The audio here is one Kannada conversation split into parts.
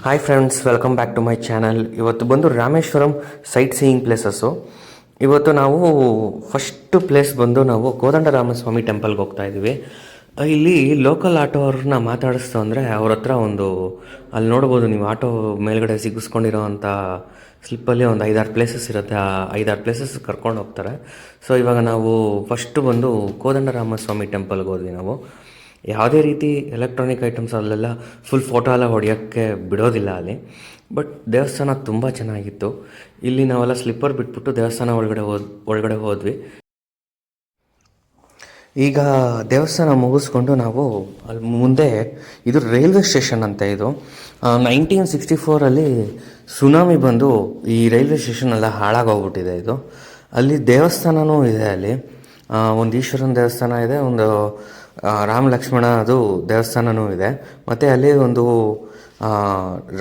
Hi friends, welcome back to my channel. ಇವತ್ತು ಬಂದು ರಾಮೇಶ್ವರಂ ಸೈಟ್ ಸೀಯಿಂಗ್ ಪ್ಲೇಸಸ್ಸು. ಇವತ್ತು ನಾವು ಫಸ್ಟ್ ಪ್ಲೇಸ್ ಬಂದು ನಾವು ಕೋದಂಡರಾಮಸ್ವಾಮಿ ಟೆಂಪಲ್ಗೆ ಹೋಗ್ತಾ ಇದ್ದೀವಿ. ಇಲ್ಲಿ ಲೋಕಲ್ ಆಟೋ ಅವ್ರನ್ನ ಮಾತಾಡಿಸ್ತು ಅಂದರೆ ಅವ್ರ ಹತ್ರ ಅಲ್ಲಿ ನೋಡ್ಬೋದು ನೀವು, ಆಟೋ ಮೇಲ್ಗಡೆ ಸಿಗಿಸ್ಕೊಂಡಿರೋ ಅಂಥ ಸ್ಲಿಪ್ಪಲ್ಲಿ ಒಂದು 5-6 ಪ್ಲೇಸಸ್ ಇರುತ್ತೆ. ಆ 5-6 ಪ್ಲೇಸಸ್ ಕರ್ಕೊಂಡು ಹೋಗ್ತಾರೆ. ಸೊ ಇವಾಗ ನಾವು ಫಸ್ಟು ಬಂದು ಕೋದಂಡರಾಮಸ್ವಾಮಿ ಟೆಂಪಲ್ಗೆ ಹೋದ್ವಿ. ನಾವು ಯಾವುದೇ ರೀತಿ ಎಲೆಕ್ಟ್ರಾನಿಕ್ ಐಟಮ್ಸ್ ಅಲ್ಲೆಲ್ಲ ಫುಲ್ ಫೋಟೋ ಎಲ್ಲ ಹೊಡೆಯೋಕ್ಕೆ ಬಿಡೋದಿಲ್ಲ ಅಲ್ಲಿ. ಬಟ್ ದೇವಸ್ಥಾನ ತುಂಬ ಚೆನ್ನಾಗಿತ್ತು. ಇಲ್ಲಿ ನಾವೆಲ್ಲ ಸ್ಲಿಪ್ಪರ್ ಬಿಟ್ಬಿಟ್ಟು ದೇವಸ್ಥಾನ ಒಳಗಡೆ ಹೋದ್ವಿ. ಈಗ ದೇವಸ್ಥಾನ ಮುಗಿಸ್ಕೊಂಡು ನಾವು ಅಲ್ಲಿ ಮುಂದೆ, ಇದು ರೈಲ್ವೆ ಸ್ಟೇಷನ್ ಅಂತ. ಇದು 1964 ಸುನಾಮಿ ಬಂದು ಈ ರೈಲ್ವೆ ಸ್ಟೇಷನ್ ಎಲ್ಲ ಹಾಳಾಗೋಗ್ಬಿಟ್ಟಿದೆ. ಇದು ಅಲ್ಲಿ ದೇವಸ್ಥಾನವೂ ಇದೆ. ಅಲ್ಲಿ ಒಂದು ಈಶ್ವರನ ದೇವಸ್ಥಾನ ಇದೆ, ಒಂದು ರಾಮ ಲಕ್ಷ್ಮಣ ಅದು ದೇವಸ್ಥಾನವೂ ಇದೆ, ಮತ್ತು ಅಲ್ಲಿ ಒಂದು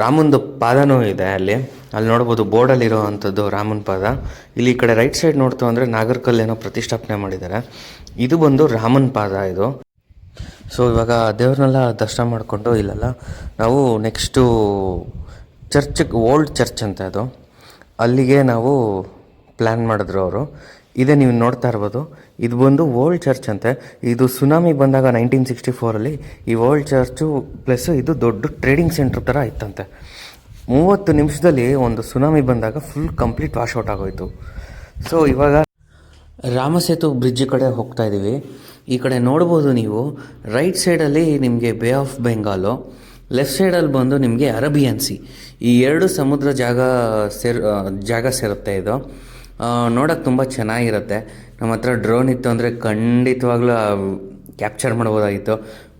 ರಾಮಂದು ಪಾದನೂ ಇದೆ. ಅಲ್ಲಿ ನೋಡ್ಬೋದು ಬೋರ್ಡಲ್ಲಿರೋ ಅಂಥದ್ದು ರಾಮನ ಪಾದ. ಇಲ್ಲಿ ಈ ಕಡೆ ರೈಟ್ ಸೈಡ್ ನೋಡ್ತು ಅಂದರೆ ನಾಗರ್ಕಲ್ಲೇನೋ ಪ್ರತಿಷ್ಠಾಪನೆ ಮಾಡಿದ್ದಾರೆ. ಇದು ಬಂದು ರಾಮನ ಪಾದ ಇದು. ಸೊ ಇವಾಗ ದೇವ್ರನ್ನೆಲ್ಲ ದರ್ಶನ ಮಾಡಿಕೊಂಡು ಇಲ್ಲೆಲ್ಲ ನಾವು ನೆಕ್ಸ್ಟು ಓಲ್ಡ್ ಚರ್ಚ್ ಅಂತ ಅದು, ಅಲ್ಲಿಗೆ ನಾವು ಪ್ಲ್ಯಾನ್ ಮಾಡಿದ್ರು ಅವರು. ಇದೇ ನೀವು ನೋಡ್ತಾ ಇರ್ಬೋದು, ಇದು ಬಂದು ಓಲ್ಡ್ ಚರ್ಚ್ ಅಂತೆ. ಇದು ಸುನಾಮಿ ಬಂದಾಗ 1964 ಈ ಓಲ್ಡ್ ಚರ್ಚು ಪ್ಲಸ್ ಇದು ದೊಡ್ಡ ಟ್ರೇಡಿಂಗ್ ಸೆಂಟ್ರ್ ಥರ ಇತ್ತಂತೆ. 30 ನಿಮಿಷದಲ್ಲಿ ಒಂದು ಸುನಾಮಿ ಬಂದಾಗ ಫುಲ್ ಕಂಪ್ಲೀಟ್ ವಾಶ್ಔಟ್ ಆಗೋಯಿತು. ಸೊ ಇವಾಗ ರಾಮಸೇತು ಬ್ರಿಡ್ಜ್ ಕಡೆ ಹೋಗ್ತಾ ಇದ್ದೀವಿ. ಈ ಕಡೆ ನೋಡ್ಬೋದು ನೀವು, ರೈಟ್ ಸೈಡಲ್ಲಿ ನಿಮಗೆ ಬೇ ಆಫ್ ಬೆಂಗಾಲು, ಲೆಫ್ಟ್ ಸೈಡಲ್ಲಿ ಬಂದು ನಿಮಗೆ ಅರೇಬಿಯನ್ ಸಿ. ಈ ಎರಡು ಸಮುದ್ರ ಜಾಗ ಸೇರುತ್ತೆ. ಇದು ನೋಡೋಕ್ಕೆ ತುಂಬ ಚೆನ್ನಾಗಿರುತ್ತೆ. ನಮ್ಮ ಹತ್ರ ಡ್ರೋನ್ ಇತ್ತು ಅಂದರೆ ಖಂಡಿತವಾಗ್ಲೂ ಕ್ಯಾಪ್ಚರ್ ಮಾಡ್ಬೋದಾಗಿತ್ತು.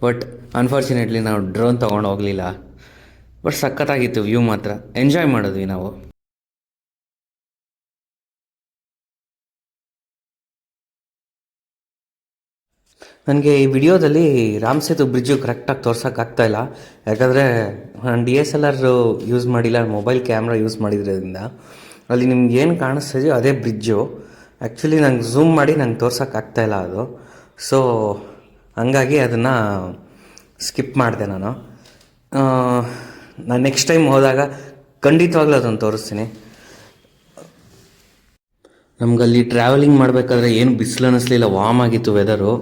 ಬಟ್ ಅನ್ಫಾರ್ಚುನೇಟ್ಲಿ ನಾವು ಡ್ರೋನ್ ತೊಗೊಂಡು ಹೋಗಲಿಲ್ಲ. ಬಟ್ ಸಖತ್ತಾಗಿತ್ತು ವ್ಯೂ, ಮಾತ್ರ ಎಂಜಾಯ್ ಮಾಡಿದ್ವಿ ನಾವು. ನನಗೆ ಈ ವಿಡಿಯೋದಲ್ಲಿ ರಾಮಸೇತು ಬ್ರಿಡ್ಜು ಕರೆಕ್ಟಾಗಿ ತೋರ್ಸೋಕ್ಕಾಗ್ತಾಯಿಲ್ಲ, ಯಾಕಂದರೆ ನಾನು DSLR ಯೂಸ್ ಮಾಡಿಲ್ಲ, ಮೊಬೈಲ್ ಕ್ಯಾಮ್ರಾ ಯೂಸ್ ಮಾಡಿದ್ರಿಂದ ಅಲ್ಲಿ ನಿಮ್ಗೆ ಏನು ಕಾಣಿಸ್ತಿದೆಯೋ ಅದೇ ಬ್ರಿಡ್ಜು. ಆ್ಯಕ್ಚುಲಿ ನಂಗೆ ಝೂಮ್ ಮಾಡಿ ನಂಗೆ ತೋರ್ಸೋಕ್ಕಾಗ್ತಾಯಿಲ್ಲ ಅದು. ಸೊ ಹಂಗಾಗಿ ಅದನ್ನು ಸ್ಕಿಪ್ ಮಾಡಿದೆ ನಾನು ನೆಕ್ಸ್ಟ್ ಟೈಮ್ ಹೋದಾಗ ಖಂಡಿತವಾಗ್ಲೂ ಅದನ್ನು ತೋರಿಸ್ತೀನಿ. ನಮಗಲ್ಲಿ ಟ್ರಾವೆಲಿಂಗ್ ಮಾಡಬೇಕಾದ್ರೆ ಏನು ಬಿಸಿಲು ಅನ್ನಿಸ್ಲಿಲ್ಲ, ವಾಮ್ ಆಗಿತ್ತು ವೆದರು.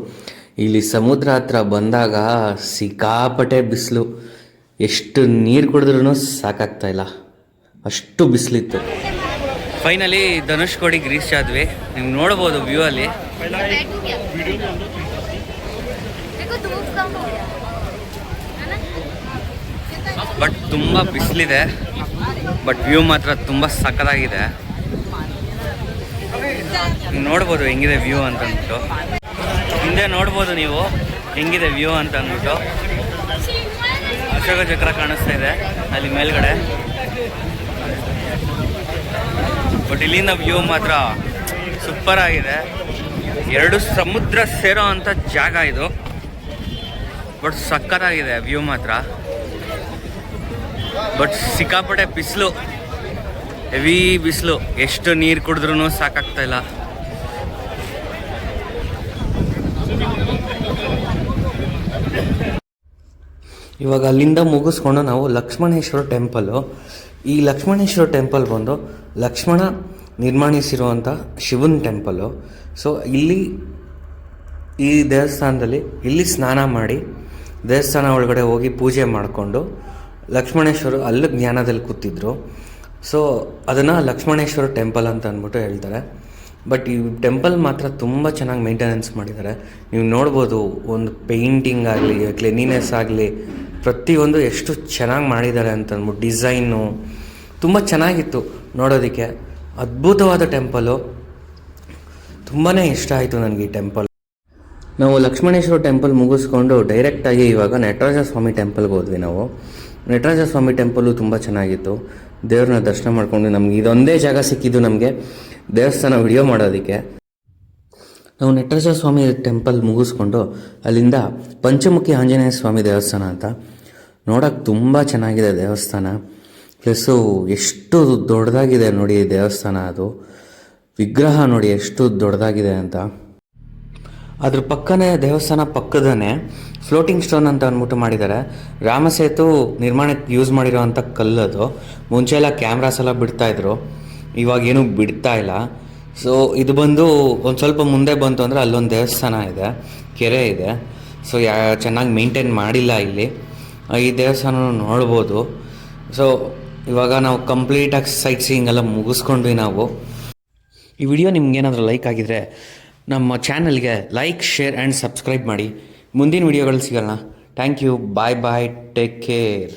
ಇಲ್ಲಿ ಸಮುದ್ರ ಹತ್ರ ಬಂದಾಗ ಸಿಕ್ಕಾಪಟ್ಟೆ ಬಿಸಿಲು, ಎಷ್ಟು ನೀರು ಕುಡಿದ್ರೂ ಸಾಕಾಗ್ತಾಯಿಲ್ಲ, ಅಷ್ಟು ಬಿಸಿಲಿತ್ತು. ಫೈನಲಿ ಧನುಷ್ಕೋಡಿಗೆ ರೀಚ್ ಆದ್ವಿ. ನೀವು ನೋಡ್ಬೋದು ವ್ಯೂ ಅಲ್ಲಿ. ಬಟ್ ತುಂಬ ಬಿಸಿಲಿದೆ, ಬಟ್ ವ್ಯೂ ಮಾತ್ರ ತುಂಬ ಸಕ್ಕತ್ತಾಗಿದೆ. ನೋಡ್ಬೋದು ಹೆಂಗಿದೆ ವ್ಯೂ ಅಂತ ಅಂದ್ಬಿಟ್ಟು. ಹಿಂದೆ ನೋಡ್ಬೋದು ನೀವು ಹೆಂಗಿದೆ ವ್ಯೂ ಅಂತ ಅಂದ್ಬಿಟ್ಟು. ಅಶೋಕ ಚಕ್ರ ಕಾಣಿಸ್ತಾ ಇದೆ ಅಲ್ಲಿ ಮೇಲ್ಗಡೆ. ಬಟ್ ಇಲ್ಲಿಂದ ವ್ಯೂ ಮಾತ್ರ ಸೂಪರ್ ಆಗಿದೆ. ಎರಡು ಸಮುದ್ರ ಸೇರೋ ಅಂಥ ಜಾಗ ಇದು. ಬಟ್ ಸಕ್ಕತ್ತಾಗಿದೆ ವ್ಯೂ ಮಾತ್ರ. ಬಟ್ ಸಿಕ್ಕಾಪಟ್ಟೆ ಬಿಸಿಲು, ಹೆವಿ ಬಿಸಿಲು, ಎಷ್ಟು ನೀರು ಕುಡಿದ್ರೂ ಸಾಕಾಗ್ತಾಯಿಲ್ಲ. ಇವಾಗ ಅಲ್ಲಿಂದ ಮುಗಿಸ್ಕೊಂಡು ನಾವು ಲಕ್ಷ್ಮಣೇಶ್ವರ ಟೆಂಪಲ್ಲು. ಈ ಲಕ್ಷ್ಮಣೇಶ್ವರ ಟೆಂಪಲ್ ಬಂದು ಲಕ್ಷ್ಮಣ ನಿರ್ಮಾಣಿಸಿರುವಂಥ ಶಿವನ ಟೆಂಪಲ್ಲು. ಸೊ ಈ ದೇವಸ್ಥಾನದಲ್ಲಿ ಇಲ್ಲಿ ಸ್ನಾನ ಮಾಡಿ ದೇವಸ್ಥಾನ ಒಳಗಡೆ ಹೋಗಿ ಪೂಜೆ ಮಾಡಿಕೊಂಡು ಲಕ್ಷ್ಮಣೇಶ್ವರ ಅಲ್ಲಿ ಜ್ಞಾನದಲ್ಲಿ ಕೂತಿದ್ರು. ಸೊ ಅದನ್ನು ಲಕ್ಷ್ಮಣೇಶ್ವರ ಟೆಂಪಲ್ ಅಂತ ಅಂದ್ಬಿಟ್ಟು ಹೇಳ್ತಾರೆ. ಬಟ್ ಈ ಟೆಂಪಲ್ ಮಾತ್ರ ತುಂಬ ಚೆನ್ನಾಗಿ ಮೇಂಟೆನೆನ್ಸ್ ಮಾಡಿದ್ದಾರೆ. ನೀವು ನೋಡ್ಬೋದು, ಒಂದು ಪೇಂಟಿಂಗ್ ಆಗಲಿ, ಕ್ಲೀನಿನೆಸ್ ಆಗಲಿ, ಪ್ರತಿಯೊಂದು ಎಷ್ಟು ಚೆನ್ನಾಗಿ ಮಾಡಿದ್ದಾರೆ ಅಂತಂದ್ಬಿಟ್ಟು. ಡಿಸೈನು ತುಂಬ ಚೆನ್ನಾಗಿತ್ತು ನೋಡೋದಕ್ಕೆ. ಅದ್ಭುತವಾದ ಟೆಂಪಲ್ಲು, ತುಂಬಾ ಇಷ್ಟ ಆಯಿತು ನನಗೆ ಈ ಟೆಂಪಲ್. ನಾವು ಲಕ್ಷ್ಮಣೇಶ್ವರ ಟೆಂಪಲ್ ಮುಗಿಸ್ಕೊಂಡು ಡೈರೆಕ್ಟಾಗಿ ಇವಾಗ ನಟರಾಜ ಸ್ವಾಮಿ ಟೆಂಪಲ್ಗೆ ಹೋದ್ವಿ. ನಾವು ನಟರಾಜ ಸ್ವಾಮಿ ಟೆಂಪಲ್ಲು ತುಂಬ ಚೆನ್ನಾಗಿತ್ತು. ದೇವ್ರನ್ನ ದರ್ಶನ ಮಾಡಿಕೊಂಡು ನಮ್ಗೆ ಇದೊಂದೇ ಜಾಗ ಸಿಕ್ಕಿದ್ದು ನಮಗೆ ದೇವಸ್ಥಾನ ವಿಡಿಯೋ ಮಾಡೋದಕ್ಕೆ. ನಾವು ನಟರಾಜ ಸ್ವಾಮಿ ಟೆಂಪಲ್ ಮುಗಿಸ್ಕೊಂಡು ಅಲ್ಲಿಂದ ಪಂಚಮುಖಿ ಆಂಜನೇಯ ಸ್ವಾಮಿ ದೇವಸ್ಥಾನ ಅಂತ, ನೋಡೋಕ್ಕೆ ತುಂಬ ಚೆನ್ನಾಗಿದೆ ದೇವಸ್ಥಾನ. ಪ್ಲಸ್ಸು ಎಷ್ಟು ದೊಡ್ಡದಾಗಿದೆ ನೋಡಿ ದೇವಸ್ಥಾನ. ಅದು ವಿಗ್ರಹ ನೋಡಿ ಎಷ್ಟು ದೊಡ್ಡದಾಗಿದೆ ಅಂತ. ಅದ್ರ ಪಕ್ಕನೇ ದೇವಸ್ಥಾನ ಪಕ್ಕದನೇ ಫ್ಲೋಟಿಂಗ್ ಸ್ಟೋನ್ ಅಂತ ಅಂದ್ಬಿಟ್ಟು ಮಾಡಿದ್ದಾರೆ. ರಾಮಸೇತು ನಿರ್ಮಾಣಕ್ಕೆ ಯೂಸ್ ಮಾಡಿರೋವಂಥ ಕಲ್ಲದು. ಮುಂಚೆ ಎಲ್ಲ ಕ್ಯಾಮ್ರಾಸ್ ಎಲ್ಲ ಬಿಡ್ತಾಯಿದ್ರು, ಇವಾಗೇನು ಬಿಡ್ತಾ ಇಲ್ಲ. ಸೊ ಇದು ಬಂದು ಒಂದು ಸ್ವಲ್ಪ ಮುಂದೆ ಬಂತು ಅಂದರೆ ಅಲ್ಲೊಂದು ದೇವಸ್ಥಾನ ಇದೆ, ಕೆರೆ ಇದೆ. ಸೊ ಚೆನ್ನಾಗಿ ಮೇಂಟೈನ್ ಮಾಡಿಲ್ಲ ಇಲ್ಲಿ. ಈ ದೇವಸ್ಥಾನ ನೋಡ್ಬೋದು. ಸೊ ಇವಾಗ ನಾವು ಕಂಪ್ಲೀಟಾಗಿ ಸೈಟ್ ಸೀಯಿಂಗ್ ಎಲ್ಲ ಮುಗಿಸ್ಕೊಂಡ್ವಿ ನಾವು. ಈ ವಿಡಿಯೋ ನಿಮ್ಗೇನಾದರೂ ಲೈಕ್ ಆಗಿದರೆ ನಮ್ಮ ಚಾನಲ್ಗೆ ಲೈಕ್, ಶೇರ್ ಆ್ಯಂಡ್ ಸಬ್ಸ್ಕ್ರೈಬ್ ಮಾಡಿ. ಮುಂದಿನ ವಿಡಿಯೋಗಳು ಸಿಗೋಣ. Thank you. Bye bye. Take care.